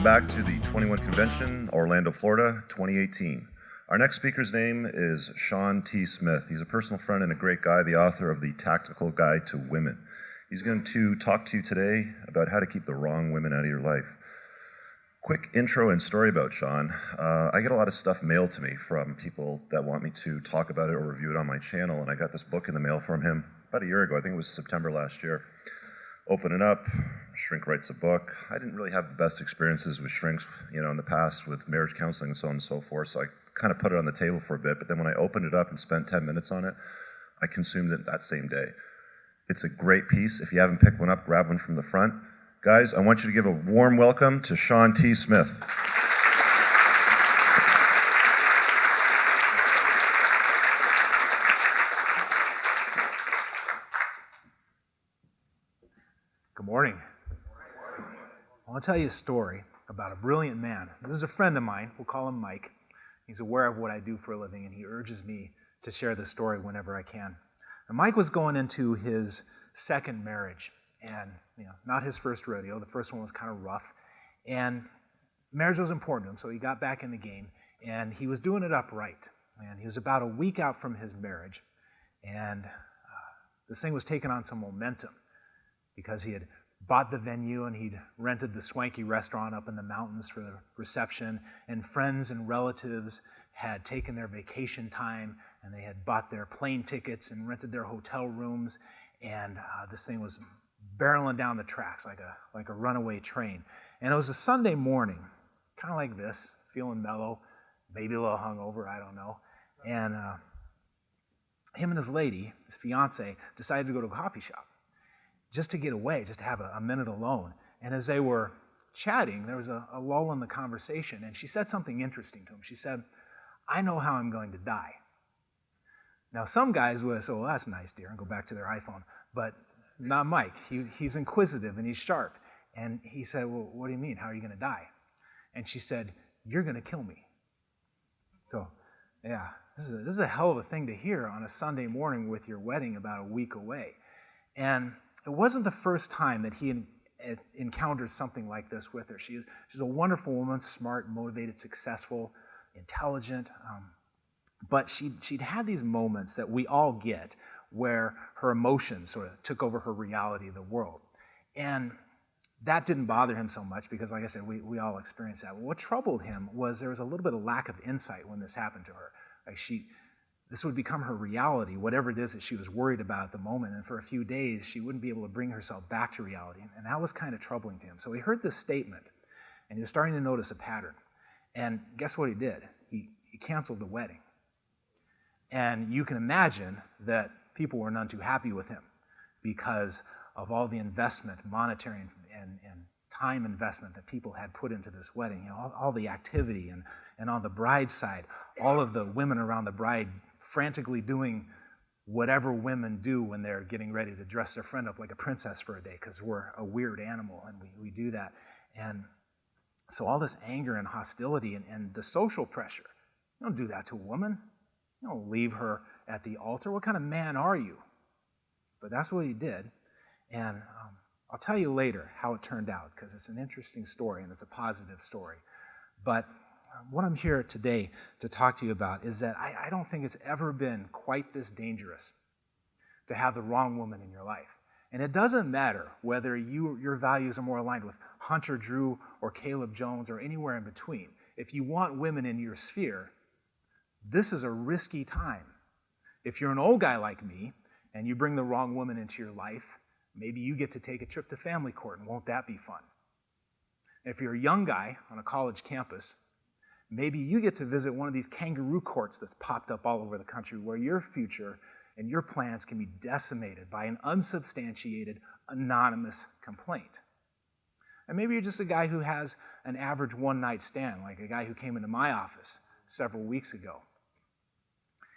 back to the 21 Convention, Orlando, Florida, 2018. Our next speaker's name is Shawn T. Smith. He's a personal friend and a great guy, the author of The Tactical Guide to Women. He's going to talk to you today about how to keep the wrong women out of your life. Quick intro and story about Shawn. I get a lot of stuff mailed to me from people that want me to talk about it or review it on my channel, and I got this book in the mail from him about a year ago. I think it was September last year. Open it up, shrink writes a book. I didn't really have the best experiences with shrinks, in the past with marriage counseling and so on and so forth, so I kind of put it on the table for a bit, but then when I opened it up and spent 10 minutes on it, I consumed it that same day. It's a great piece. If you haven't picked one up, grab one from the front. Guys, I want you to give a warm welcome to Shawn T. Smith. Good morning. I want to tell you a story about a brilliant man. This is a friend of mine. We'll call him Mike. He's aware of what I do for a living, and he urges me to share this story whenever I can. And Mike was going into his second marriage, and not his first rodeo. The first one was kind of rough, and marriage was important to him, so he got back in the game, and he was doing it upright. And he was about a week out from his marriage, and this thing was taking on some momentum because he had bought the venue and he'd rented the swanky restaurant up in the mountains for the reception, and friends and relatives had taken their vacation time and they had bought their plane tickets and rented their hotel rooms, and this thing was barreling down the tracks like a runaway train. And it was a Sunday morning, kind of like this, feeling mellow, maybe a little hungover, I don't know. And him and his lady, his fiance, decided to go to a coffee shop just to get away, just to have a minute alone. And as they were chatting, there was a lull in the conversation, and she said something interesting to him. She said, "I know how I'm going to die." Now, some guys would say, "Well, that's nice, dear," and go back to their iPhone. But not Mike. He's inquisitive and he's sharp. And he said, "Well, what do you mean? How are you going to die?" And she said, "You're going to kill me." So, yeah, this is a hell of a thing to hear on a Sunday morning with your wedding about a week away. And it wasn't the first time that he encountered something like this with her. She's a wonderful woman, smart, motivated, successful, intelligent. But she'd had these moments that we all get where her emotions sort of took over her reality of the world. And that didn't bother him so much because, like I said, we all experienced that. What troubled him was there was a little bit of lack of insight when this happened to her. Like this would become her reality, whatever it is that she was worried about at the moment. And for a few days, she wouldn't be able to bring herself back to reality. And that was kind of troubling to him. So he heard this statement, and he was starting to notice a pattern. And guess what he did? He canceled the wedding. And you can imagine that people were none too happy with him because of all the investment, monetary and time investment that people had put into this wedding. All the activity, and on the bride's side, all of the women around the bride frantically doing whatever women do when they're getting ready to dress their friend up like a princess for a day, because we're a weird animal and we do that. And so all this anger and hostility and the social pressure. You don't do that to a woman. You don't leave her at the altar. What kind of man are you? But that's what he did. And I'll tell you later how it turned out, because it's an interesting story and it's a positive story. But what I'm here today to talk to you about is that I don't think it's ever been quite this dangerous to have the wrong woman in your life. And it doesn't matter whether your values are more aligned with Hunter Drew or Caleb Jones or anywhere in between. If you want women in your sphere, this is a risky time. If you're an old guy like me and you bring the wrong woman into your life, maybe you get to take a trip to family court, and won't that be fun? If you're a young guy on a college campus, maybe you get to visit one of these kangaroo courts that's popped up all over the country where your future and your plans can be decimated by an unsubstantiated, anonymous complaint. And maybe you're just a guy who has an average one-night stand, like a guy who came into my office several weeks ago.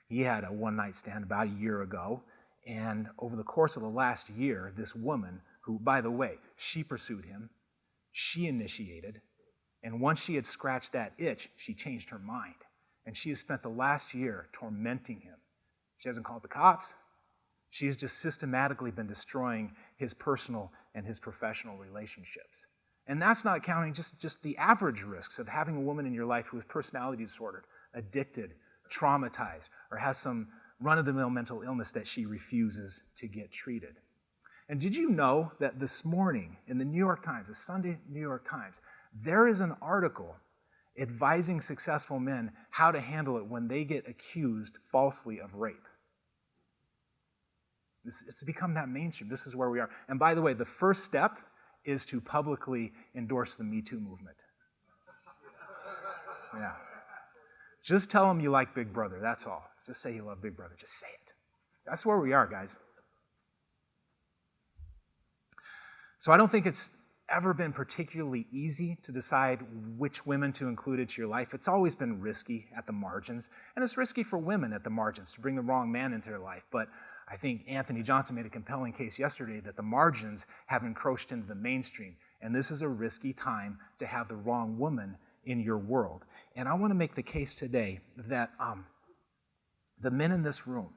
He had a one-night stand about a year ago, and over the course of the last year, this woman, who, by the way, she pursued him, she initiated, and once she had scratched that itch, she changed her mind. And she has spent the last year tormenting him. She hasn't called the cops. She has just systematically been destroying his personal and his professional relationships. And that's not counting just the average risks of having a woman in your life who is personality disordered, addicted, traumatized, or has some run-of-the-mill mental illness that she refuses to get treated. And did you know that this morning in the New York Times, the Sunday New York Times, there is an article advising successful men how to handle it when they get accused falsely of rape? It's become that mainstream. This is where we are. And by the way, the first step is to publicly endorse the Me Too movement. Yeah. Just tell them you like Big Brother, that's all. Just say you love Big Brother, just say it. That's where we are, guys. So I don't think it's ever been particularly easy to decide which women to include into your life. It's always been risky at the margins, and it's risky for women at the margins to bring the wrong man into their life. But I think Anthony Johnson made a compelling case yesterday that the margins have encroached into the mainstream, and this is a risky time to have the wrong woman in your world. And I want to make the case today that the men in this room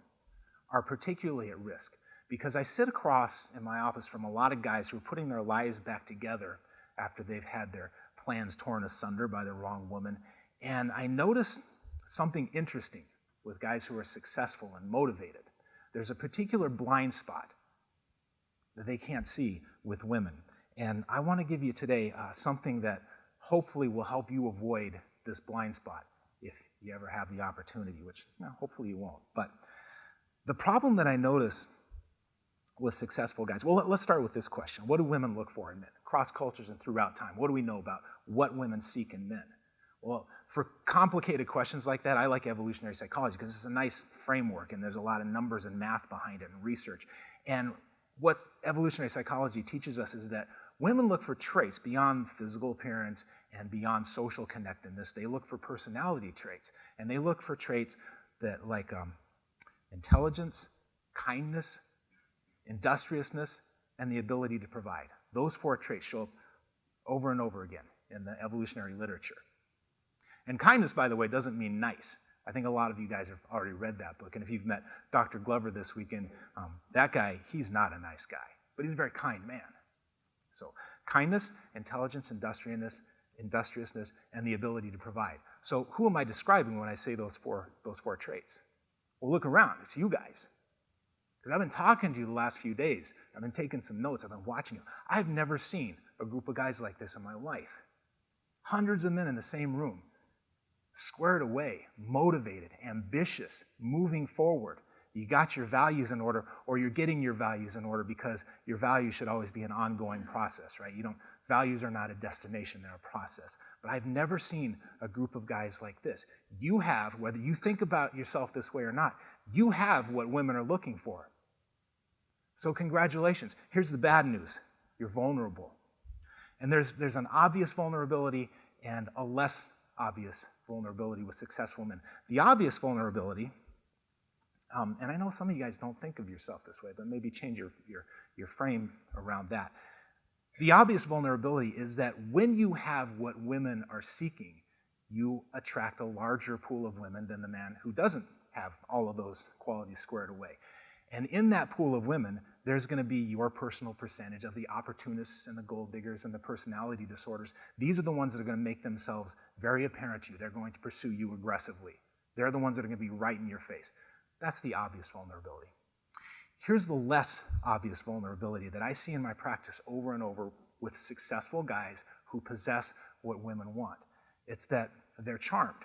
are particularly at risk, because I sit across in my office from a lot of guys who are putting their lives back together after they've had their plans torn asunder by the wrong woman. And I notice something interesting with guys who are successful and motivated. There's a particular blind spot that they can't see with women. And I want to give you today something that hopefully will help you avoid this blind spot if you ever have the opportunity, which hopefully you won't. But the problem that I notice with successful guys, well, let's start with this question. What do women look for in men? Across cultures and throughout time, what do we know about what women seek in men? Well, for complicated questions like that, I like evolutionary psychology because it's a nice framework and there's a lot of numbers and math behind it and research. And what evolutionary psychology teaches us is that women look for traits beyond physical appearance and beyond social connectedness. They look for personality traits, and they look for traits that like intelligence, kindness, industriousness, and the ability to provide. Those 4 traits show up over and over again in the evolutionary literature. And kindness, by the way, doesn't mean nice. I think a lot of you guys have already read that book, and if you've met Dr. Glover this weekend, that guy, he's not a nice guy, but he's a very kind man. So kindness, intelligence, industriousness, and the ability to provide. So who am I describing when I say those four traits? Well, look around. It's you guys. Because I've been talking to you the last few days. I've been taking some notes. I've been watching you. I've never seen a group of guys like this in my life. Hundreds of men in the same room, squared away, motivated, ambitious, moving forward. You got your values in order, or you're getting your values in order, because your values should always be an ongoing process, right? Values are not a destination, they're a process. But I've never seen a group of guys like this. You have, whether you think about yourself this way or not, you have what women are looking for. So congratulations. Here's the bad news. You're vulnerable. And there's an obvious vulnerability and a less obvious vulnerability with successful men. The obvious vulnerability, and I know some of you guys don't think of yourself this way, but maybe change your frame around that. The obvious vulnerability is that when you have what women are seeking, you attract a larger pool of women than the man who doesn't have all of those qualities squared away. And in that pool of women, there's going to be your personal percentage of the opportunists and the gold diggers and the personality disorders. These are the ones that are going to make themselves very apparent to you. They're going to pursue you aggressively. They're the ones that are going to be right in your face. That's the obvious vulnerability. Here's the less obvious vulnerability that I see in my practice over and over with successful guys who possess what women want. It's that they're charmed.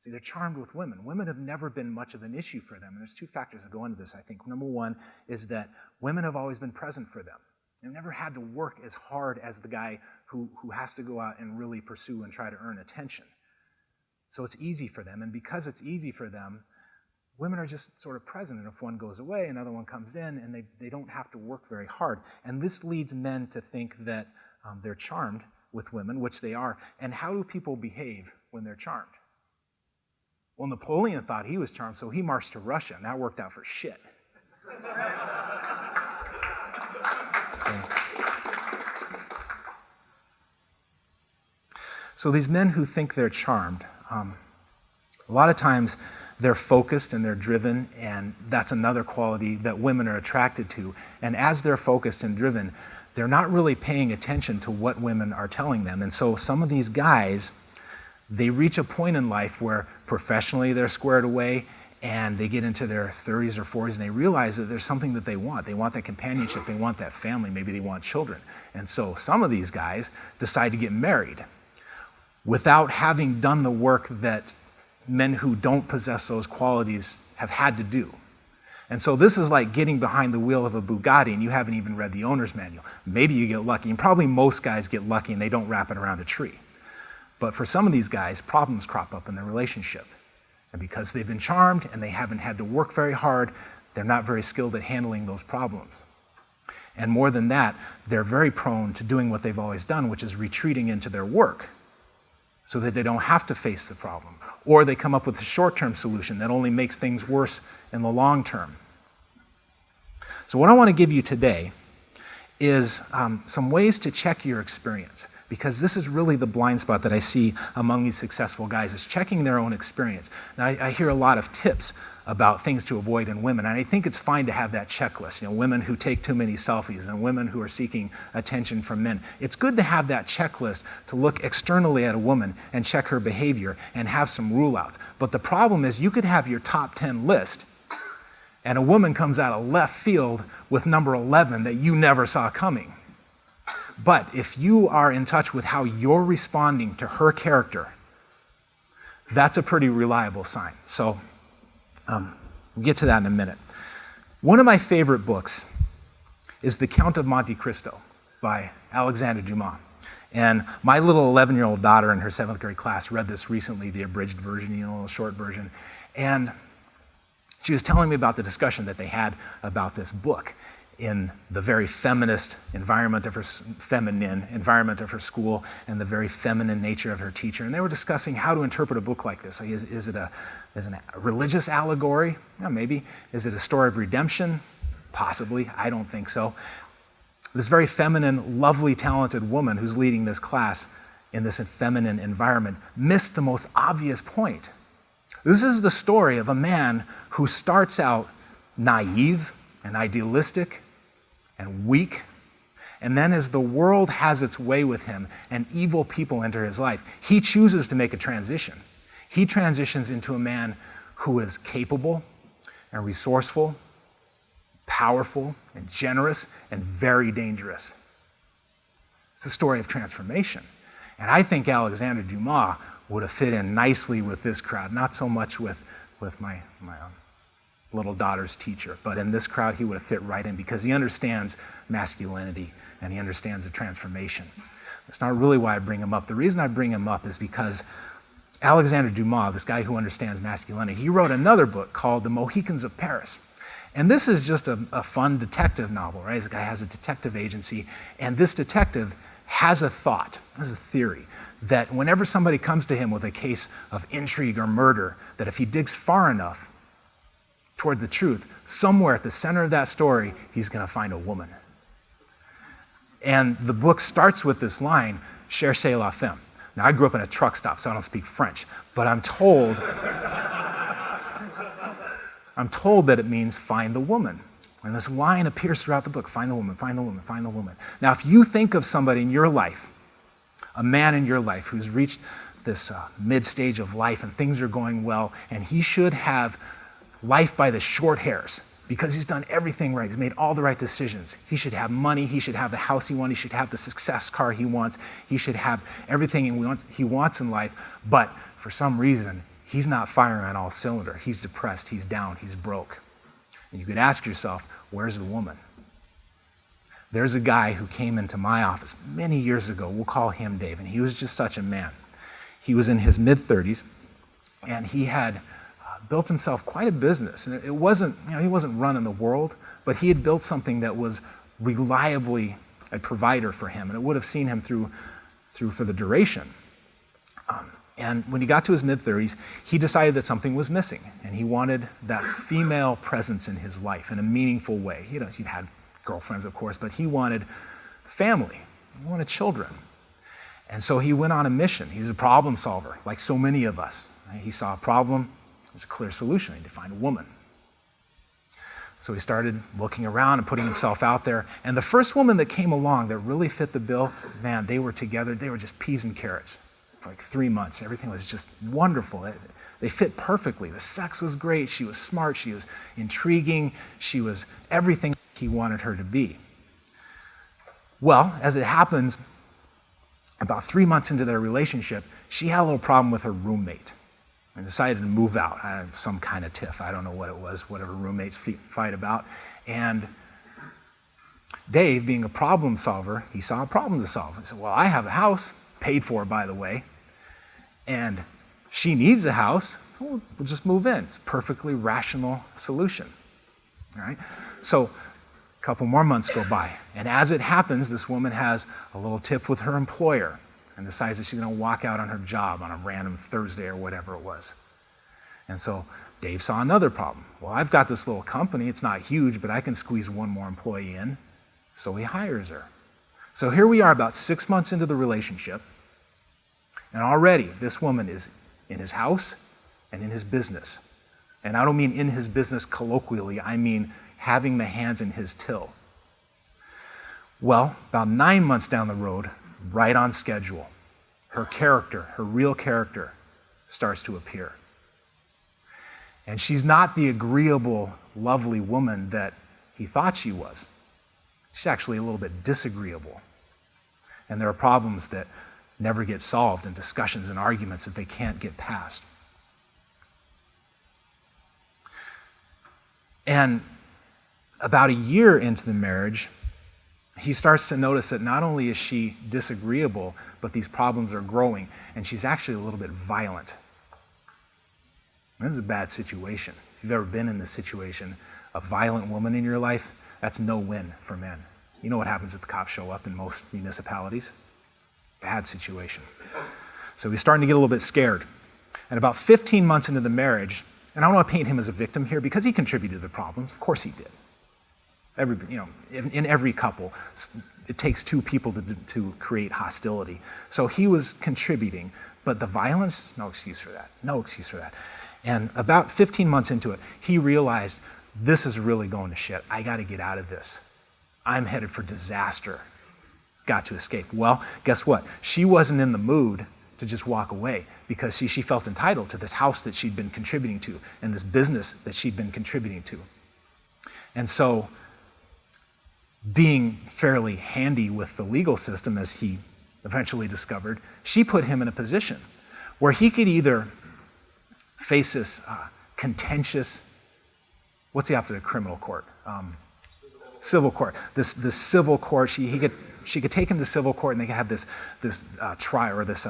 See, they're charmed with women. Women have never been much of an issue for them. And there's 2 factors that go into this, I think. Number one is that women have always been present for them. They've never had to work as hard as the guy who has to go out and really pursue and try to earn attention. So it's easy for them. And because it's easy for them, women are just sort of present. And if one goes away, another one comes in, and they don't have to work very hard. And this leads men to think that they're charmed with women, which they are. And how do people behave when they're charmed? Well, Napoleon thought he was charmed, so he marched to Russia, and that worked out for shit. So these men who think they're charmed, a lot of times they're focused and they're driven, and that's another quality that women are attracted to. And as they're focused and driven, they're not really paying attention to what women are telling them. And so some of these guys, they reach a point in life where professionally they're squared away, and they get into their 30s or 40s and they realize that there's something that they want. They want that companionship, they want that family, maybe they want children. And so some of these guys decide to get married without having done the work that men who don't possess those qualities have had to do. And so this is like getting behind the wheel of a Bugatti and you haven't even read the owner's manual. Maybe you get lucky, and probably most guys get lucky and they don't wrap it around a tree. But for some of these guys, problems crop up in their relationship. And because they've been charmed and they haven't had to work very hard, they're not very skilled at handling those problems. And more than that, they're very prone to doing what they've always done, which is retreating into their work so that they don't have to face the problem. Or they come up with a short-term solution that only makes things worse in the long term. So what I want to give you today is some ways to check your experience, because this is really the blind spot that I see among these successful guys, is checking their own experience. Now, I hear a lot of tips about things to avoid in women, and I think it's fine to have that checklist. You know, women who take too many selfies and women who are seeking attention from men. It's good to have that checklist to look externally at a woman and check her behavior and have some rule outs. But the problem is you could have your top 10 list and a woman comes out of left field with number 11 that you never saw coming. But if you are in touch with how you're responding to her character, that's a pretty reliable sign. So we'll get to that in a minute. One of my favorite books is The Count of Monte Cristo by Alexander Dumas. And my little 11-year-old daughter in her 7th grade class read this recently, the abridged version, the short version. And she was telling me about the discussion that they had about this book in the very feminine environment of her school and the very feminine nature of her teacher. And they were discussing how to interpret a book like this. Like, is it a religious allegory? Yeah, maybe. Is it a story of redemption? Possibly. I don't think so. This very feminine, lovely, talented woman who's leading this class in this feminine environment missed the most obvious point. This is the story of a man who starts out naive and idealistic and weak, and then as the world has its way with him and evil people enter his life, he chooses to make a transition. He transitions into a man who is capable and resourceful, powerful and generous and very dangerous. It's a story of transformation. And I think Alexander Dumas would have fit in nicely with this crowd, not so much with my little daughter's teacher, but in this crowd he would have fit right in because he understands masculinity and he understands the transformation. That's not really why I bring him up. The reason I bring him up is because Alexander Dumas, this guy who understands masculinity, he wrote another book called The Mohicans of Paris. And this is just a fun detective novel, right? This guy has a detective agency, and this detective has a thought, has a theory, that whenever somebody comes to him with a case of intrigue or murder, that if he digs far enough toward the truth, somewhere at the center of that story, he's going to find a woman. And the book starts with this line, "Cherchez la femme." Now, I grew up in a truck stop, so I don't speak French, but I'm told that it means find the woman. And this line appears throughout the book, find the woman, find the woman, find the woman. Now, if you think of somebody in your life, a man in your life who's reached this mid-stage of life and things are going well, and he should have life by the short hairs because he's done everything right. He's made all the right decisions. He should have money. He should have the house he wants. He should have the success car he wants. He should have everything he wants in life. But for some reason, he's not firing on all cylinders. He's depressed. He's down. He's broke. And you could ask yourself, where's the woman? There's a guy who came into my office many years ago. We'll call him Dave. And he was just such a man. He was in his mid-30s, and he had built himself quite a business. And it wasn't, he wasn't running the world, but he had built something that was reliably a provider for him, and it would have seen him through for the duration. And when he got to his mid-30s, he decided that something was missing, and he wanted that female presence in his life in a meaningful way. He'd had girlfriends, of course, but he wanted family. He wanted children. And so he went on a mission. He's a problem solver, like so many of us. He saw a problem. There's a clear solution. He had to find a woman. So he started looking around and putting himself out there. And the first woman that came along that really fit the bill, man, they were together. They were just peas and carrots for like 3 months. Everything was just wonderful. They fit perfectly. The sex was great. She was smart. She was intriguing. She was everything he wanted her to be. Well, as it happens, about 3 months into their relationship, she had a little problem with her roommate and decided to move out. Some kind of tiff. I don't know what it was, whatever roommates fight about. And Dave, being a problem solver, he saw a problem to solve. He said, well, I have a house, paid for, by the way, and she needs a house. We'll just move in. It's a perfectly rational solution. All right? So a couple more months go by. And as it happens, this woman has a little tiff with her employer and decides that she's going to walk out on her job on a random Thursday or whatever it was. And so Dave saw another problem. Well, I've got this little company. It's not huge, but I can squeeze one more employee in. So he hires her. So here we are about 6 months into the relationship. And already this woman is in his house and in his business. And I don't mean in his business colloquially. I mean having the hands in his till. Well, about 9 months down the road, right on schedule, her character, her real character, starts to appear. And she's not the agreeable, lovely woman that he thought she was. She's actually a little bit disagreeable. And there are problems that never get solved and discussions and arguments that they can't get past. And about a year into the marriage, he starts to notice that not only is she disagreeable, but these problems are growing, and she's actually a little bit violent. This is a bad situation. If you've ever been in this situation, a violent woman in your life, that's no win for men. You know what happens if the cops show up in most municipalities? Bad situation. So he's starting to get a little bit scared. And about 15 months into the marriage, and I don't want to paint him as a victim here because he contributed to the problems. Of course he did. In every couple, it takes two people to create hostility. So he was contributing, but the violence, no excuse for that. No excuse for that. And about 15 months into it, he realized this is really going to shit. I got to get out of this. I'm headed for disaster. Got to escape. Well, guess what? She wasn't in the mood to just walk away because she felt entitled to this house that she'd been contributing to and this business that she'd been contributing to. And so, being fairly handy with the legal system, as he eventually discovered, she put him in a position where he could either face this contentious, what's the opposite of criminal court? Civil court. This civil court, she could take him to civil court and they could have this trial or this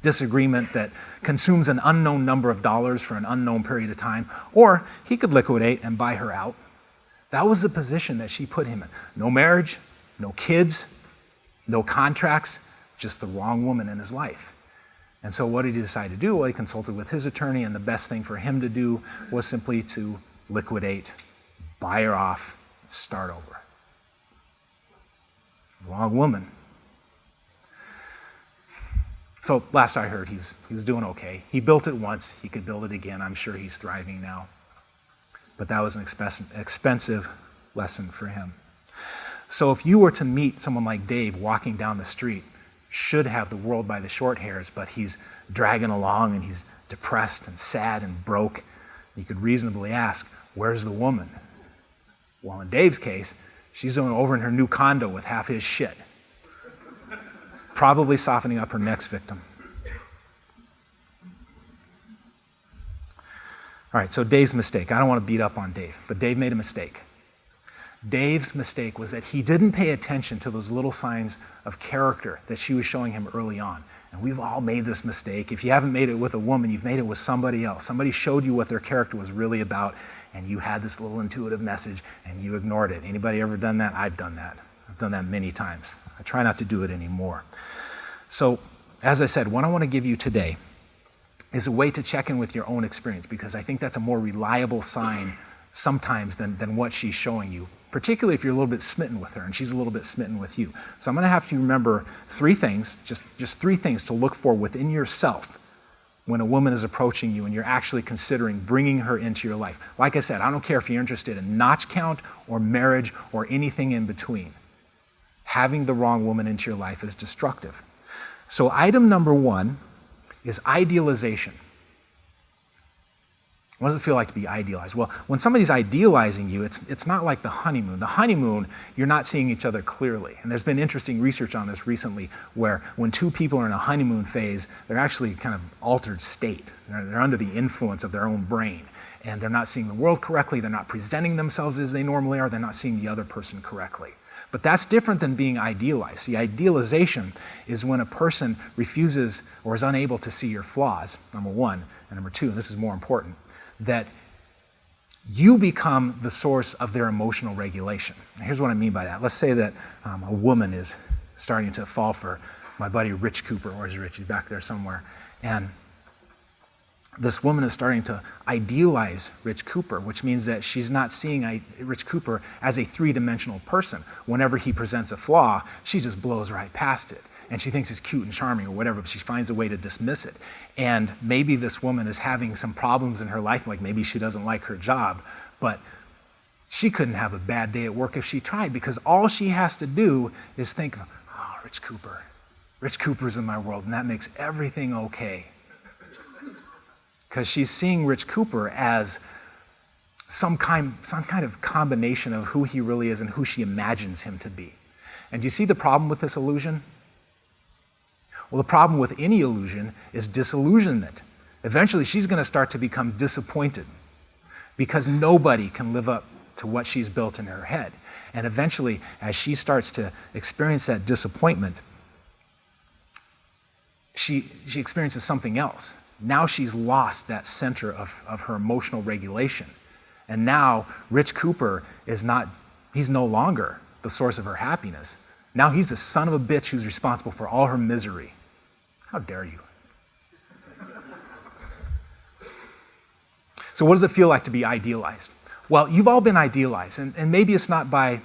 disagreement that consumes an unknown number of dollars for an unknown period of time, or he could liquidate and buy her out. That was the position that she put him in. No marriage, no kids, no contracts, just the wrong woman in his life. And so what did he decide to do? Well, he consulted with his attorney, and the best thing for him to do was simply to liquidate, buy her off, start over. Wrong woman. So last I heard, he was doing okay. He built it once. He could build it again. I'm sure he's thriving now. But that was an expensive lesson for him. So if you were to meet someone like Dave walking down the street, should have the world by the short hairs, but he's dragging along and he's depressed and sad and broke, you could reasonably ask, where's the woman? Well, in Dave's case, she's over in her new condo with half his shit, probably softening up her next victim. All right, so Dave's mistake. I don't want to beat up on Dave, but Dave made a mistake. Dave's mistake was that he didn't pay attention to those little signs of character that she was showing him early on. And we've all made this mistake. If you haven't made it with a woman, you've made it with somebody else. Somebody showed you what their character was really about, and you had this little intuitive message, and you ignored it. Anybody ever done that? I've done that. I've done that many times. I try not to do it anymore. So, as I said, what I want to give you today is a way to check in with your own experience, because I think that's a more reliable sign sometimes than what she's showing you, particularly if you're a little bit smitten with her and she's a little bit smitten with you. So I'm going to have you remember three things, just three things to look for within yourself when a woman is approaching you and you're actually considering bringing her into your life. Like I said, I don't care if you're interested in notch count or marriage or anything in between. Having the wrong woman into your life is destructive. So item number 1 is idealization. What does it feel like to be idealized? Well, when somebody's idealizing you, it's not like the honeymoon. The honeymoon, you're not seeing each other clearly. And there's been interesting research on this recently where when two people are in a honeymoon phase, they're actually kind of altered state. They're under the influence of their own brain. And they're not seeing the world correctly. They're not presenting themselves as they normally are. They're not seeing the other person correctly. But that's different than being idealized. See, idealization is when a person refuses or is unable to see your flaws, number 1. And number 2, and this is more important, that you become the source of their emotional regulation. And here's what I mean by that. Let's say that a woman is starting to fall for my buddy Rich Cooper. Where's Rich? He's back there somewhere. And this woman is starting to idealize Rich Cooper, which means that she's not seeing Rich Cooper as a 3-dimensional person. Whenever he presents a flaw, she just blows right past it. And she thinks it's cute and charming or whatever, but she finds a way to dismiss it. And maybe this woman is having some problems in her life, like maybe she doesn't like her job, but she couldn't have a bad day at work if she tried, because all she has to do is think, oh, Rich Cooper. Rich Cooper's in my world, and that makes everything okay. Because she's seeing Rich Cooper as some kind of combination of who he really is and who she imagines him to be. And do you see the problem with this illusion? Well, the problem with any illusion is disillusionment. Eventually, she's going to start to become disappointed because nobody can live up to what she's built in her head. And eventually, as she starts to experience that disappointment, she experiences something else. Now she's lost that center of her emotional regulation. And now Rich Cooper he's no longer the source of her happiness. Now he's the son of a bitch who's responsible for all her misery. How dare you? So what does it feel like to be idealized? Well, you've all been idealized, and maybe it's not by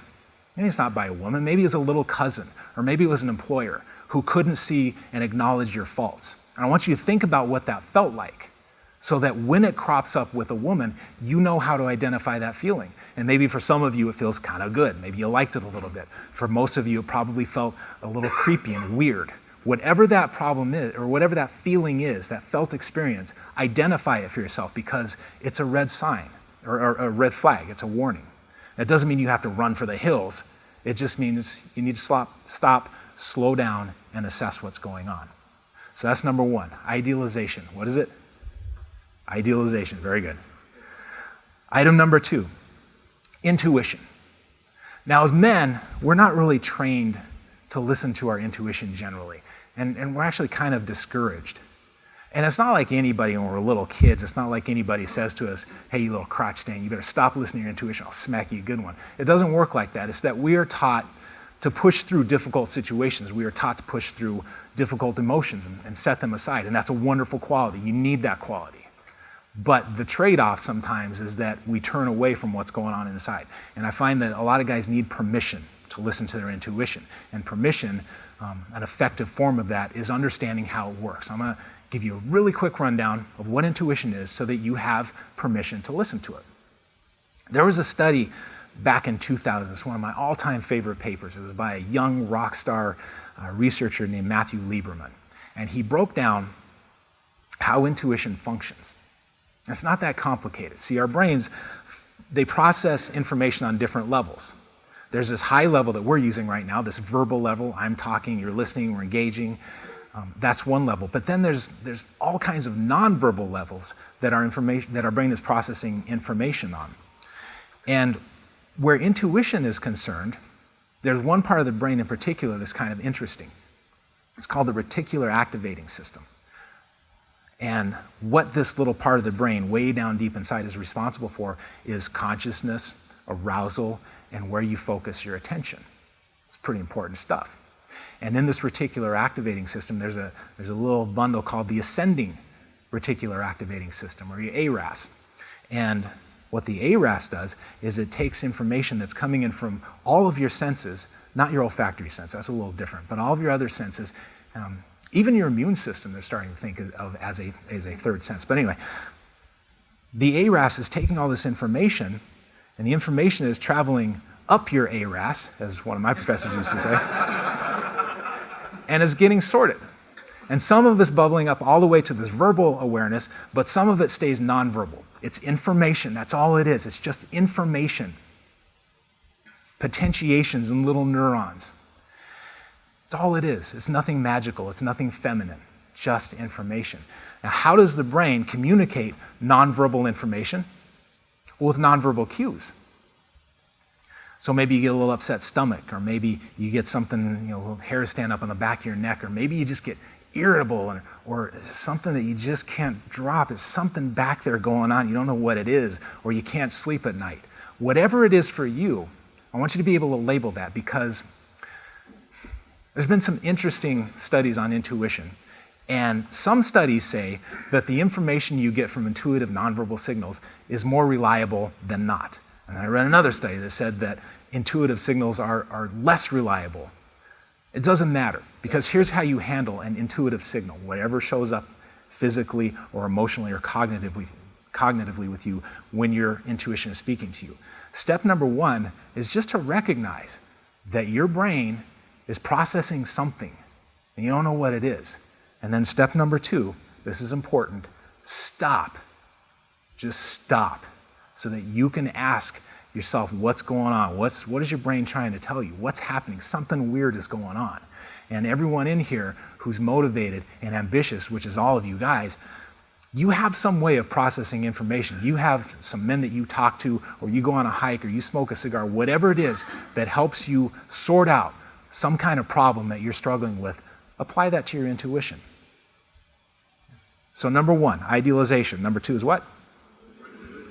a woman, maybe it's a little cousin, or maybe it was an employer who couldn't see and acknowledge your faults. And I want you to think about what that felt like, so that when it crops up with a woman, you know how to identify that feeling. And maybe for some of you, it feels kind of good. Maybe you liked it a little bit. For most of you, it probably felt a little creepy and weird. Whatever that problem is, or whatever that feeling is, that felt experience, identify it for yourself, because it's a red sign, or a red flag. It's a warning. That doesn't mean you have to run for the hills. It just means you need to stop, slow down, and assess what's going on. So that's number 1, idealization. What is it? Idealization, very good. Item number 2, intuition. Now as men, we're not really trained to listen to our intuition generally, and we're actually kind of discouraged. And it's not like anybody, when we're little kids, it's not like anybody says to us, hey, you little crotch stain, you better stop listening to your intuition, I'll smack you a good one. It doesn't work like that. It's that we are taught to push through difficult situations. We are taught to push through difficult emotions and set them aside, and that's a wonderful quality. You need that quality. But the trade-off sometimes is that we turn away from what's going on inside. And I find that a lot of guys need permission to listen to their intuition. And permission, an effective form of that, is understanding how it works. I'm going to give you a really quick rundown of what intuition is so that you have permission to listen to it. There was a study back in 2000. It's one of my all-time favorite papers. It was by a young rock star researcher named Matthew Lieberman. And he broke down how intuition functions. It's not that complicated. See, our brains, they process information on different levels. There's this high level that we're using right now, this verbal level. I'm talking, you're listening, we're engaging. That's one level. But then there's all kinds of nonverbal levels that our brain is processing information on. And where intuition is concerned, there's one part of the brain in particular that's kind of interesting. It's called the reticular activating system. And what this little part of the brain way down deep inside is responsible for is consciousness, arousal, and where you focus your attention. It's pretty important stuff. And in this reticular activating system, there's a little bundle called the ascending reticular activating system, or the ARAS. And what the ARAS does is it takes information that's coming in from all of your senses, not your olfactory sense, that's a little different, but all of your other senses, Even your immune system, they're starting to think of as a third sense. But anyway, the ARAS is taking all this information, and the information is traveling up your ARAS, as one of my professors used to say, and is getting sorted. And some of it's bubbling up all the way to this verbal awareness, but some of it stays nonverbal. It's information, that's all it is. It's just information. Potentiations and little neurons. That's all it is. It's nothing magical, it's nothing feminine, just information. Now, how does the brain communicate nonverbal information? Well, with nonverbal cues. So maybe you get a little upset stomach, or maybe you get something, a little hair stand up on the back of your neck, or maybe you just get irritable, or something that you just can't drop. There's something back there going on. You don't know what it is, or you can't sleep at night. Whatever it is for you, I want you to be able to label that, because there's been some interesting studies on intuition. And some studies say that the information you get from intuitive nonverbal signals is more reliable than not. And I read another study that said that intuitive signals are less reliable. It doesn't matter, because here's how you handle an intuitive signal, whatever shows up physically or emotionally or cognitively with you when your intuition is speaking to you. Step number one is just to recognize that your brain is processing something, and you don't know what it is. And then step number two, this is important, stop. Just stop, so that you can ask yourself what's going on. What is your brain trying to tell you? What's happening? Something weird is going on. And everyone in here who's motivated and ambitious, which is all of you guys, you have some way of processing information. You have some men that you talk to, or you go on a hike, or you smoke a cigar, whatever it is that helps you sort out some kind of problem that you're struggling with. Apply that to your intuition. So number one, idealization. Number two is what?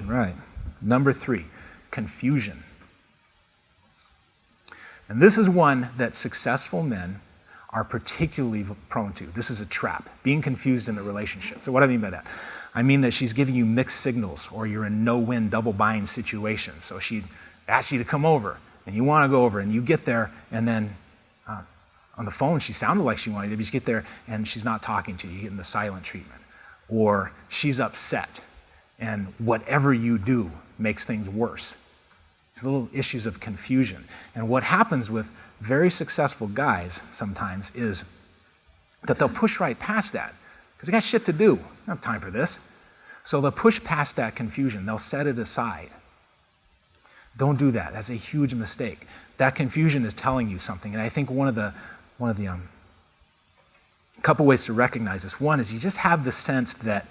Right. Number three, confusion. And this is one that successful men are particularly prone to. This is a trap, being confused in the relationship. So what do I mean by that? I mean that she's giving you mixed signals, or you're in no-win, double-bind situation. So she asks you to come over, and you want to go over, and you get there, and then on the phone she sounded like she wanted you, but you get there, and she's not talking to you. You're getting the silent treatment. Or she's upset, and whatever you do makes things worse. These little issues of confusion. And what happens with very successful guys sometimes is that they'll push right past that, because they got shit to do. I don't have time for this. So they'll push past that confusion. They'll set it aside. Don't do that. That's a huge mistake. That confusion is telling you something. And I think one of the couple ways to recognize this. One is you just have the sense that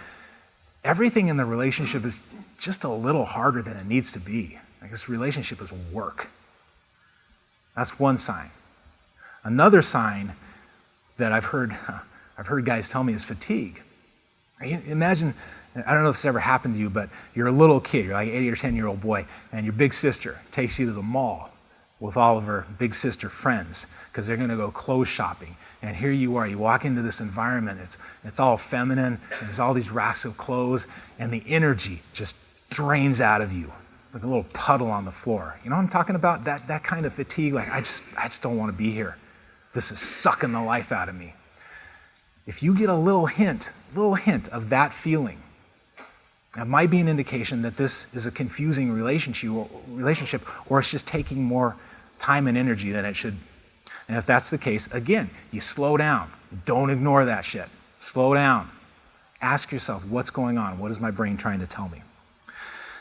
everything in the relationship is just a little harder than it needs to be. Like, this relationship is work. That's one sign. Another sign that I've heard guys tell me is fatigue. Imagine, I don't know if this ever happened to you, but you're a little kid, you're like an 8 or 10-year-old boy, and your big sister takes you to the mall with all of her big sister friends because they're going to go clothes shopping. And here you are, you walk into this environment, it's all feminine, and there's all these racks of clothes, and the energy just drains out of you like a little puddle on the floor. You know what I'm talking about? That kind of fatigue, like I just don't want to be here. This is sucking the life out of me. If you get a little hint of that feeling, that might be an indication that this is a confusing relationship, or it's just taking more time and energy than it should. And if that's the case, again, you slow down. Don't ignore that shit. Slow down. Ask yourself, what's going on? What is my brain trying to tell me?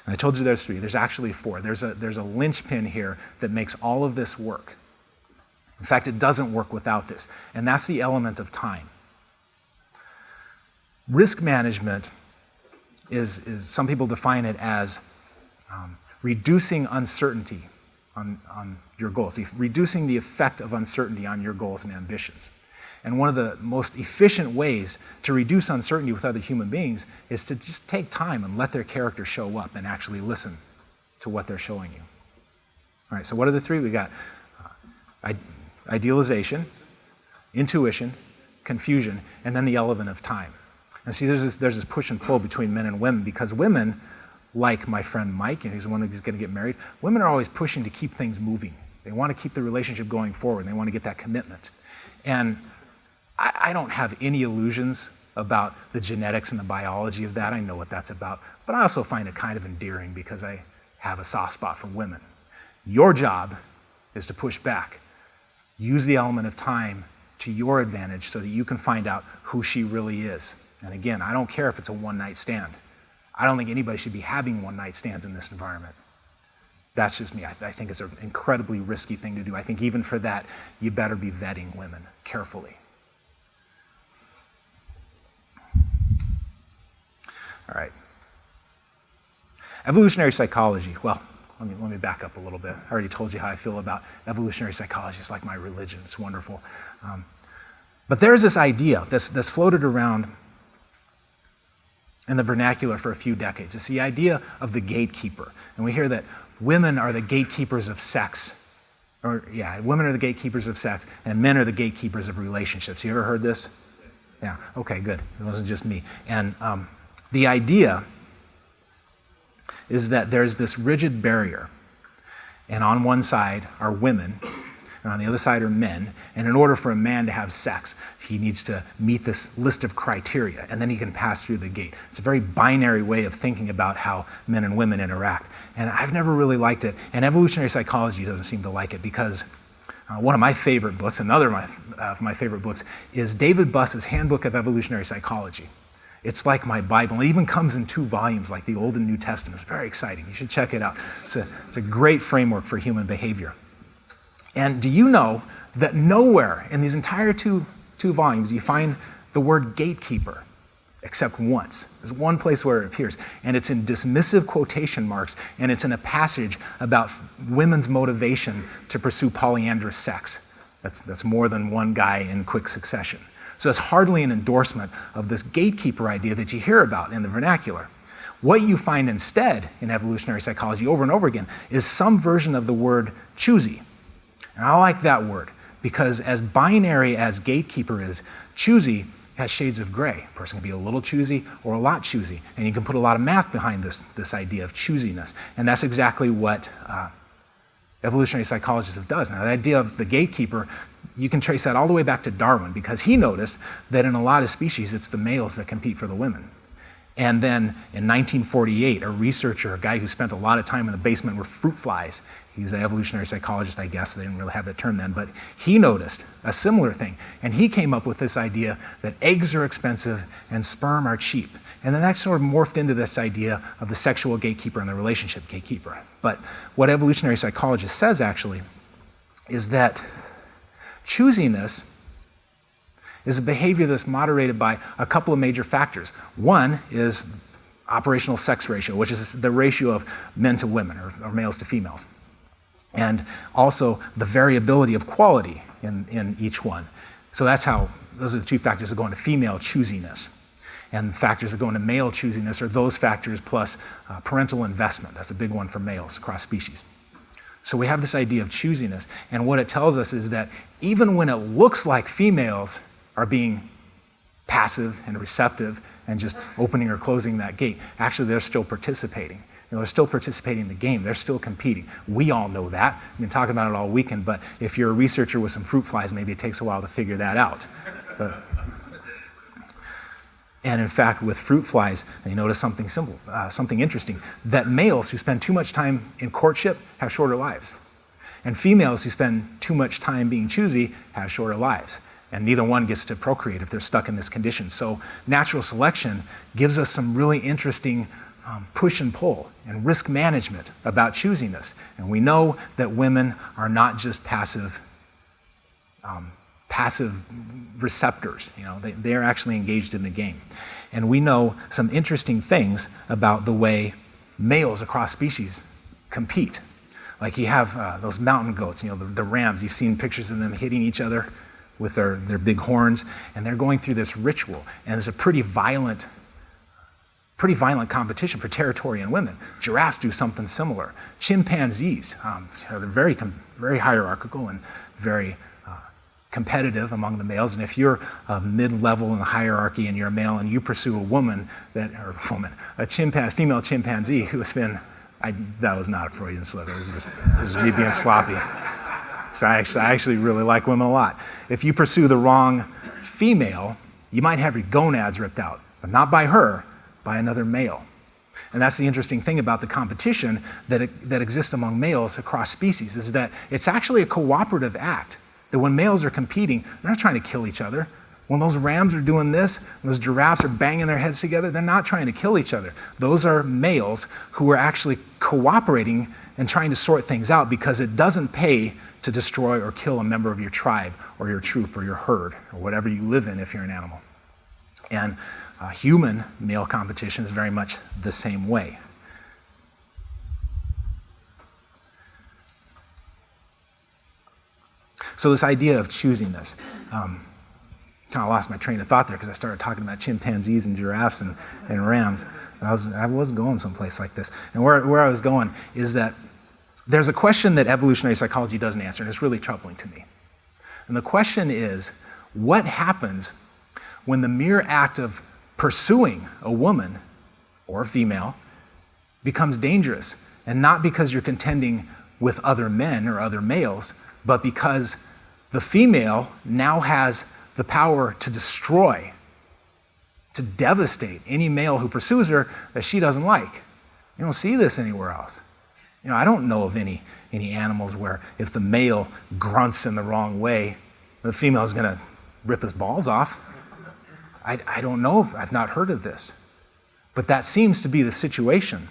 And I told you there's three. There's actually four. There's a linchpin here that makes all of this work. In fact, it doesn't work without this. And that's the element of time. Risk management is some people define it as reducing uncertainty on your goals, reducing the effect of uncertainty on your goals and ambitions. And one of the most efficient ways to reduce uncertainty with other human beings is to just take time and let their character show up and actually listen to what they're showing you. All right, so what are the three? We got idealization, intuition, confusion, and then the element of time. And see, there's this push and pull between men and women, because women, like my friend Mike, and he's the one who's going to get married, women are always pushing to keep things moving. They want to keep the relationship going forward. They want to get that commitment. And I don't have any illusions about the genetics and the biology of that. I know what that's about. But I also find it kind of endearing because I have a soft spot for women. Your job is to push back. Use the element of time to your advantage so that you can find out who she really is. And again, I don't care if it's a one-night stand. I don't think anybody should be having one-night stands in this environment. That's just me. I think it's an incredibly risky thing to do. I think even for that, you better be vetting women carefully. All right. Evolutionary psychology. Well, let me back up a little bit. I already told you how I feel about evolutionary psychology. It's like my religion. It's wonderful. But there's this idea that's floated around in the vernacular for a few decades. It's the idea of the gatekeeper. And we hear that women are the gatekeepers of sex. Women are the gatekeepers of sex, and men are the gatekeepers of relationships. You ever heard this? Yeah, okay, good. It wasn't just me. And the idea is that there's this rigid barrier, and on one side are women, and on the other side are men, and in order for a man to have sex, he needs to meet this list of criteria, and then he can pass through the gate. It's a very binary way of thinking about how men and women interact, and I've never really liked it, and evolutionary psychology doesn't seem to like it because one of my favorite books, another of my favorite books, is David Buss's Handbook of Evolutionary Psychology. It's like my Bible. It even comes in 2 volumes, like the Old and New Testament. It's very exciting. You should check it out. It's a great framework for human behavior. And do you know that nowhere in these entire two volumes you find the word gatekeeper except once? There's one place where it appears, and it's in dismissive quotation marks, and it's in a passage about women's motivation to pursue polyandrous sex. That's more than one guy in quick succession. So it's hardly an endorsement of this gatekeeper idea that you hear about in the vernacular. What you find instead in evolutionary psychology over and over again is some version of the word choosy. And I like that word because as binary as gatekeeper is, choosy has shades of gray. A person can be a little choosy or a lot choosy. And you can put a lot of math behind this idea of choosiness. And that's exactly what evolutionary psychologists have done. Now, the idea of the gatekeeper, you can trace that all the way back to Darwin because he noticed that in a lot of species, it's the males that compete for the women. And then in 1948, a researcher, a guy who spent a lot of time in the basement with fruit flies, he's an evolutionary psychologist, I guess, they didn't really have that term then, but he noticed a similar thing. And he came up with this idea that eggs are expensive and sperm are cheap. And then that sort of morphed into this idea of the sexual gatekeeper and the relationship gatekeeper. But what evolutionary psychology says actually is that choosiness is a behavior that's moderated by a couple of major factors. One is operational sex ratio, which is the ratio of men to women or males to females. And also the variability of quality in each one. So those are the 2 factors that go into female choosiness. And factors that go into male choosiness are those factors plus parental investment. That's a big one for males across species. So we have this idea of choosiness, and what it tells us is that even when it looks like females are being passive and receptive and just opening or closing that gate, actually they're still participating. They're still participating in the game. They're still competing. We all know that. I've been talking about it all weekend, but if you're a researcher with some fruit flies, maybe it takes a while to figure that out. And in fact, with fruit flies, you notice something simple, something interesting, that males who spend too much time in courtship have shorter lives. And females who spend too much time being choosy have shorter lives. And neither one gets to procreate if they're stuck in this condition. So natural selection gives us some really interesting push and pull and risk management about choosiness. And we know that women are not just passive receptors. They're actually engaged in the game. And we know some interesting things about the way males across species compete. Like you have those mountain goats, the rams, you've seen pictures of them hitting each other with their big horns, and they're going through this ritual. And there's a pretty violent competition for territory in women. Giraffes do something similar. Chimpanzees, they're very hierarchical and very competitive among the males. And if you're mid-level in the hierarchy and you're a male and you pursue a female chimpanzee who has been, that was not a Freudian slip, it was me being sloppy. So I actually really like women a lot. If you pursue the wrong female, you might have your gonads ripped out, but not by her, by another male. And that's the interesting thing about the competition that exists among males across species, is that it's actually a cooperative act. That when males are competing, they're not trying to kill each other. When those rams are doing this, when those giraffes are banging their heads together, they're not trying to kill each other. Those are males who are actually cooperating and trying to sort things out, because it doesn't pay to destroy or kill a member of your tribe or your troop or your herd or whatever you live in if you're an animal. And human male competition is very much the same way. So this idea of choosiness, kind of lost my train of thought there because I started talking about chimpanzees and giraffes and rams. I was going someplace like this. And where I was going is that there's a question that evolutionary psychology doesn't answer, and it's really troubling to me. And the question is, what happens when the mere act of pursuing a woman or a female becomes dangerous? And not because you're contending with other men or other males, but because the female now has the power to destroy, to devastate any male who pursues her that she doesn't like. You don't see this anywhere else. You know, I don't know of any animals where if the male grunts in the wrong way, the female is going to rip his balls off. I don't know. I've not heard of this. But that seems to be the situation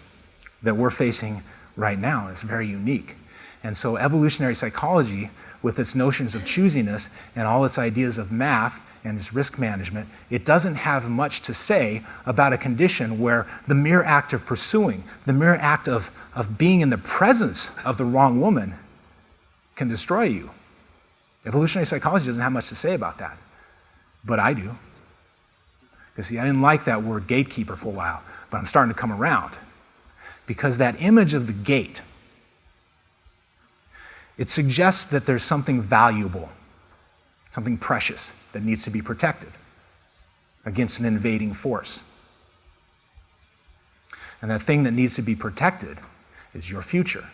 that we're facing right now. It's very unique. And so evolutionary psychology, with its notions of choosiness and all its ideas of math and its risk management, it doesn't have much to say about a condition where the mere act of pursuing, the mere act of being in the presence of the wrong woman can destroy you. Evolutionary psychology doesn't have much to say about that, but I do. Because see, I didn't like that word gatekeeper for a while, but I'm starting to come around. Because that image of the gate, it suggests that there's something valuable, something precious that needs to be protected against an invading force. And that thing that needs to be protected is your future,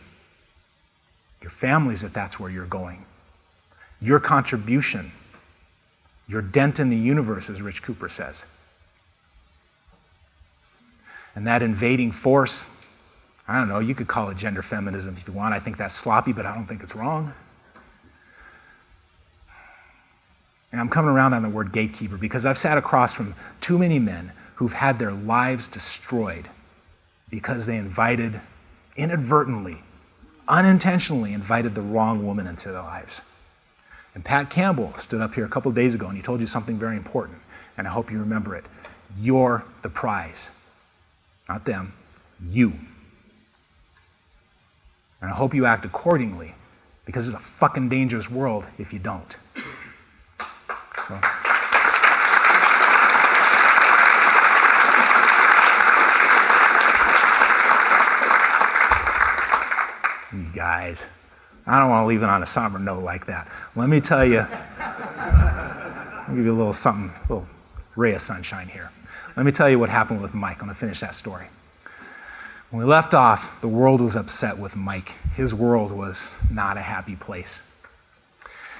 your families, if that's where you're going, your contribution, your dent in the universe, as Rich Cooper says. And that invading force, I don't know, you could call it gender feminism if you want. I think that's sloppy, but I don't think it's wrong. And I'm coming around on the word gatekeeper because I've sat across from too many men who've had their lives destroyed because they inadvertently, unintentionally invited the wrong woman into their lives. And Pat Campbell stood up here a couple of days ago and he told you something very important, and I hope you remember it. You're the prize. Not them, you. And I hope you act accordingly, because it's a fucking dangerous world if you don't. So. You guys, I don't want to leave it on a somber note like that. Let me tell you, I'll give you a little something, a little ray of sunshine here. Let me tell you what happened with Mike. I'm going to finish that story. When we left off, the world was upset with Mike. His world was not a happy place.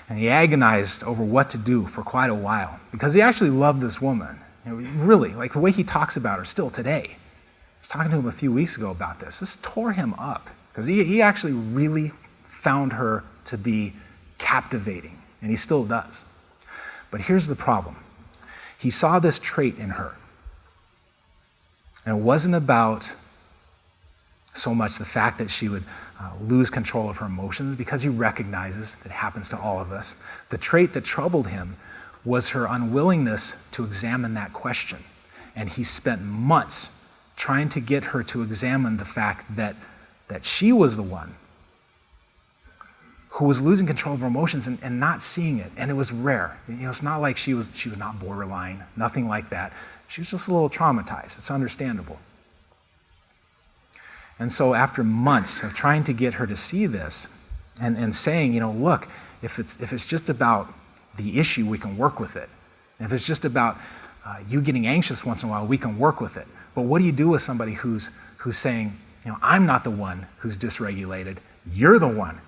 And he agonized over what to do for quite a while, because he actually loved this woman. You know, really, like the way he talks about her still today. I was talking to him a few weeks ago about this. This tore him up, because he actually really found her to be captivating, and he still does. But here's the problem. He saw this trait in her. And it wasn't about so much the fact that she would lose control of her emotions, because he recognizes that happens to all of us. The trait that troubled him was her unwillingness to examine that question. And he spent months trying to get her to examine the fact that she was the one who was losing control of her emotions and not seeing it. And it was rare. You know, it's not like she was not borderline, nothing like that. She was just a little traumatized. It's understandable. And so after months of trying to get her to see this and saying, you know, look, if it's just about the issue, we can work with it. And if it's just about you getting anxious once in a while, we can work with it. But what do you do with somebody who's saying, you know, I'm not the one who's dysregulated, you're the one.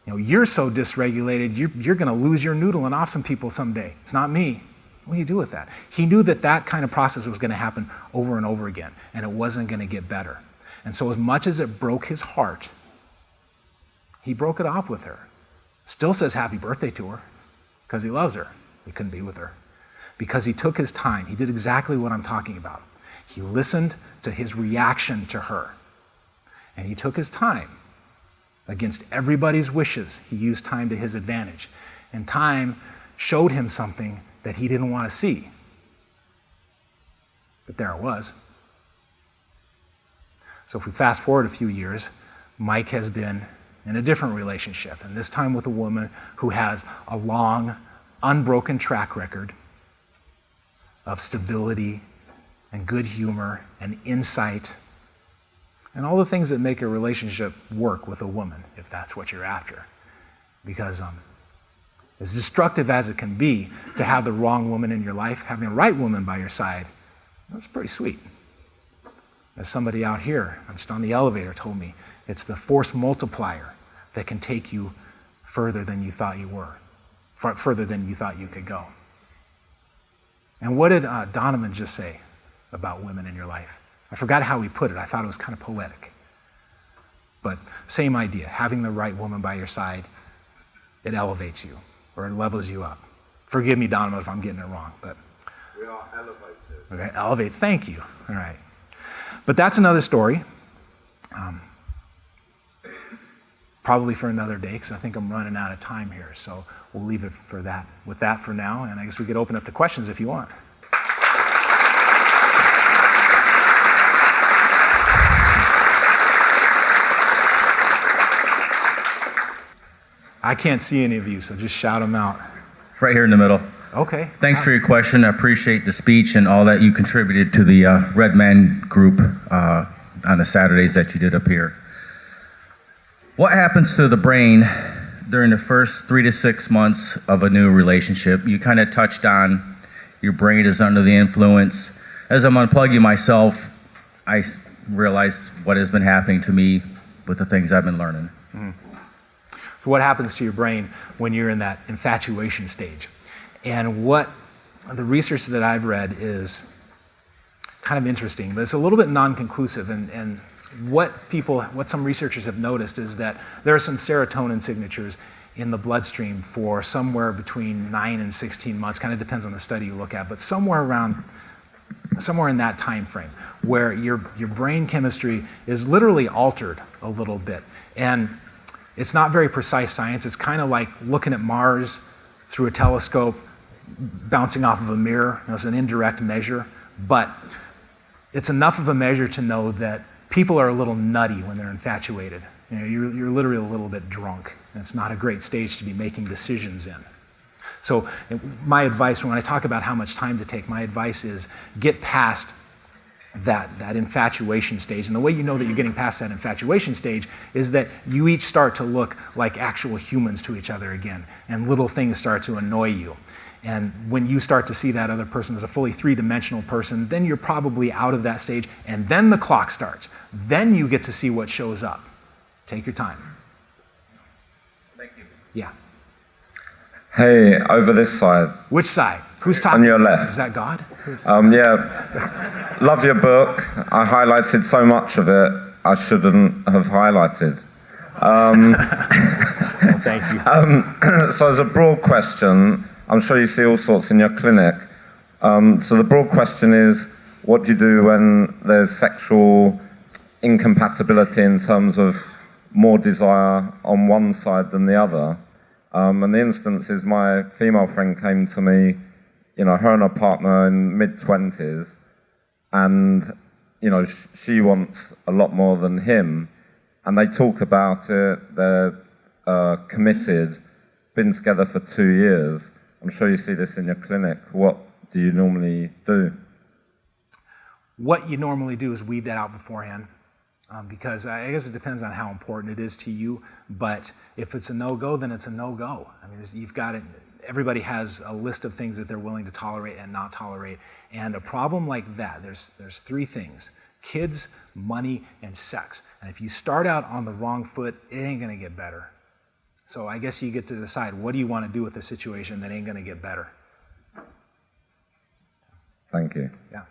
You know, you're so dysregulated, you're going to lose your noodle and off some people someday. It's not me. What do you do with that? He knew that that kind of process was going to happen over and over again, and it wasn't going to get better. And so as much as it broke his heart, he broke it off with her. Still says happy birthday to her because he loves her. He couldn't be with her. Because he took his time. He did exactly what I'm talking about. He listened to his reaction to her. And he took his time. Against everybody's wishes, he used time to his advantage. And time showed him something that he didn't want to see. But there it was. So if we fast forward a few years, Mike has been in a different relationship, and this time with a woman who has a long, unbroken track record of stability and good humor and insight and all the things that make a relationship work with a woman, if that's what you're after. Because as destructive as it can be to have the wrong woman in your life, having the right woman by your side, that's pretty sweet. As somebody out here, just on the elevator, told me, it's the force multiplier that can take you further than you thought you were, further than you thought you could go. And what did Donovan just say about women in your life? I forgot how he put it. I thought it was kind of poetic. But same idea, having the right woman by your side, it elevates you, or it levels you up. Forgive me, Donovan, if I'm getting it wrong, but we are elevated. Okay, elevate, thank you. All right. But that's another story. Probably for another day, because I think I'm running out of time here. So we'll leave it for that, with that for now, and I guess we could open up to questions if you want. I can't see any of you, so just shout them out. Right here in the middle. Okay. Thanks for your question. I appreciate the speech and all that you contributed to the Red Man group on the Saturdays that you did up here. What happens to the brain during the first 3 to 6 months of a new relationship? You kind of touched on your brain is under the influence. As I'm unplugging myself, I realize what has been happening to me with the things I've been learning. So what happens to your brain when you're in that infatuation stage? And what the research that I've read is kind of interesting, but it's a little bit non-conclusive. And what some researchers have noticed is that there are some serotonin signatures in the bloodstream for somewhere between 9 and 16 months, kind of depends on the study you look at, but somewhere in that time frame where your brain chemistry is literally altered a little bit. And it's not very precise science. It's kind of like looking at Mars through a telescope, bouncing off of a mirror. It's an indirect measure, but it's enough of a measure to know that people are a little nutty when they're infatuated. You know, you're literally a little bit drunk, and it's not a great stage to be making decisions in. So my advice, when I talk about how much time to take, my advice is get past that infatuation stage. And the way you know that you're getting past that infatuation stage is that you each start to look like actual humans to each other again, and little things start to annoy you. And when you start to see that other person as a fully three-dimensional person, then you're probably out of that stage, and then the clock starts. Then you get to see what shows up. Take your time. Thank you. Yeah. Hey, over this side. Which side? Who's talking? On your left. Is that God? Yeah. Love your book. I highlighted so much of it I shouldn't have highlighted. Well, thank you. So as a broad question, I'm sure you see all sorts in your clinic. So the broad question is, what do you do when there's sexual incompatibility in terms of more desire on one side than the other? And the instance is my female friend came to me, you know, her and her partner in mid-20s, and, you know, she wants a lot more than him, and they talk about it, they're committed, been together for 2 years. I'm sure you see this in your clinic. What do you normally do? What you normally do is weed that out beforehand, because I guess it depends on how important it is to you, but if it's a no-go, then it's a no-go. I mean, you've got it. Everybody has a list of things that they're willing to tolerate and not tolerate, and a problem like that, there's 3 things: kids, money, and sex. And if you start out on the wrong foot, it ain't gonna get better. So I guess you get to decide, what do you want to do with a situation that ain't gonna get better? Thank you. Yeah.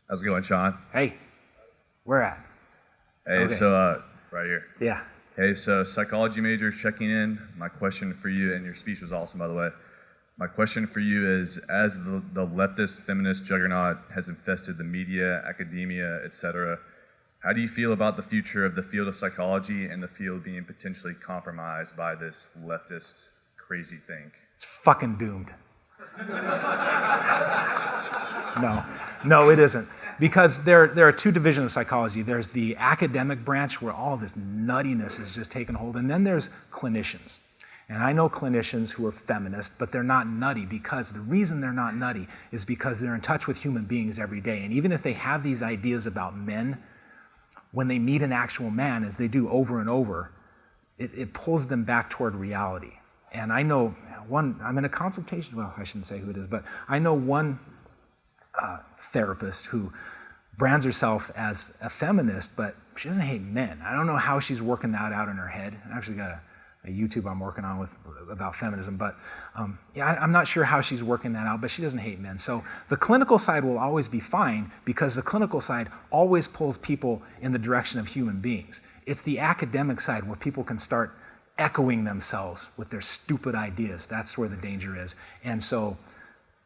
How's it going, Shawn? Hey, where at? Hey, Okay. so right here. Yeah. Hey, so psychology major checking in. My question for you, and your speech was awesome, by the way. My question for you is, as the leftist feminist juggernaut has infested the media, academia, etc., how do you feel about the future of the field of psychology and the field being potentially compromised by this leftist crazy thing? It's fucking doomed. No, it isn't. Because there are two divisions of psychology. There's the academic branch where all this nuttiness is just taken hold, and then there's clinicians. And I know clinicians who are feminist, but they're not nutty, because the reason they're not nutty is because they're in touch with human beings every day. And even if they have these ideas about men, when they meet an actual man, as they do over and over, it pulls them back toward reality. And I know I'm in a consultation, well, I shouldn't say who it is, but I know one therapist who brands herself as a feminist, but she doesn't hate men. I don't know how she's working that out in her head. I actually got a YouTube I'm working on about feminism, but I'm not sure how she's working that out, but she doesn't hate men. So the clinical side will always be fine, because the clinical side always pulls people in the direction of human beings. It's the academic side where people can start echoing themselves with their stupid ideas. That's where the danger is. And so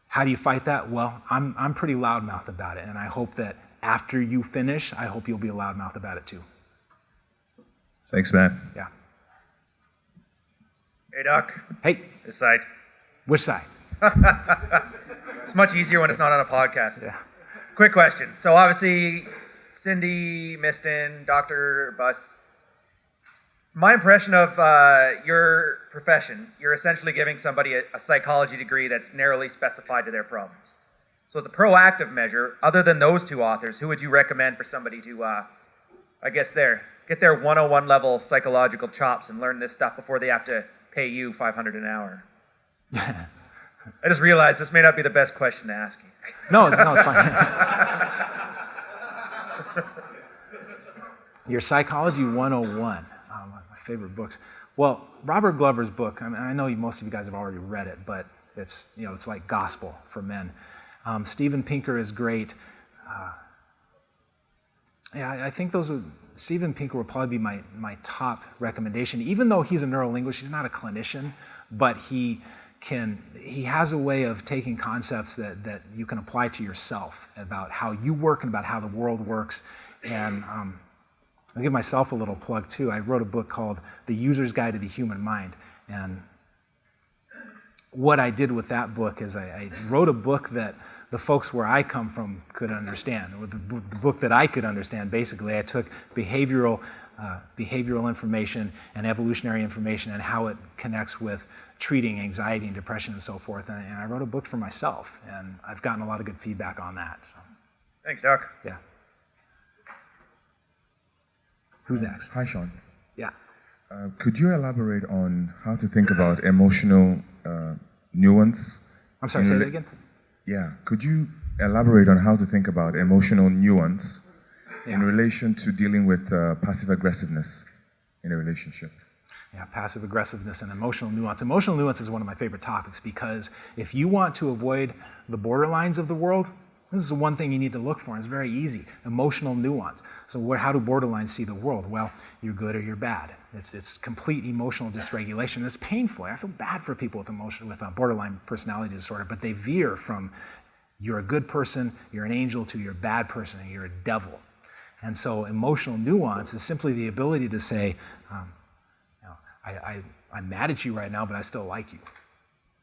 how do you fight that? Well, I'm pretty loudmouth about it, and I hope that after you finish, I hope you'll be a loudmouth about it too. Thanks, man. Yeah. Hey, Doc. Hey, This side. which side? It's much easier when it's not on a podcast. Yeah. Quick question. So obviously, Cindy, Miston, Dr. Buss. My impression of your profession, you're essentially giving somebody a psychology degree that's narrowly specified to their problems. So it's a proactive measure. Other than those two authors, who would you recommend for somebody to, get their 101 level psychological chops and learn this stuff before they have to pay you $500 an hour? I just realized this may not be the best question to ask you. No, it's fine. Your Psychology 101, my favorite books. Well, Robert Glover's book, I know most of you guys have already read it, but it's like gospel for men. Steven Pinker is great. I think Steven Pinker would probably be my top recommendation. Even though he's a neurolinguist, he's not a clinician, but he has a way of taking concepts that you can apply to yourself about how you work and about how the world works. And I'll give myself a little plug too. I wrote a book called The User's Guide to the Human Mind. And what I did with that book is I wrote a book that the folks where I come from could understand, or the book that I could understand. Basically, I took behavioral information and evolutionary information and how it connects with treating anxiety and depression and so forth. And I wrote a book for myself, and I've gotten a lot of good feedback on that. So, Thanks, Doc. yeah. Who's next? Hi, Shawn. Yeah. Could you elaborate on how to think about emotional nuance? I'm sorry, say that again? Yeah. Could you elaborate on how to think about emotional nuance in relation to dealing with passive aggressiveness in a relationship? Yeah, passive aggressiveness and emotional nuance. Emotional nuance is one of my favorite topics, because if you want to avoid the borderlines of the world, this is the one thing you need to look for, and it's very easy. Emotional nuance. So how do borderlines see the world? Well, you're good or you're bad. It's complete emotional dysregulation. It's painful. I feel bad for people with borderline personality disorder, but they veer from you're a good person, you're an angel, to you're a bad person, and you're a devil. And so emotional nuance is simply the ability to say, I'm mad at you right now, but I still like you.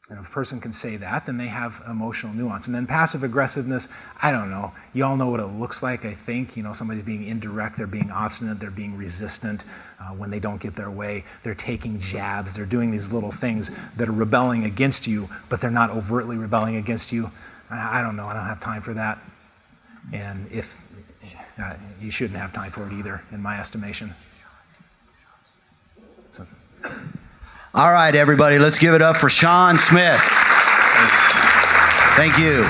And if a person can say that, then they have emotional nuance. And then passive aggressiveness, I don't know. You all know what it looks like, I think. Somebody's being indirect, they're being obstinate, they're being resistant when they don't get their way. They're taking jabs, they're doing these little things that are rebelling against you, but they're not overtly rebelling against you. I don't know, I don't have time for that. And you shouldn't have time for it either, in my estimation. So. All right, everybody, let's give it up for Shawn Smith. Thank you.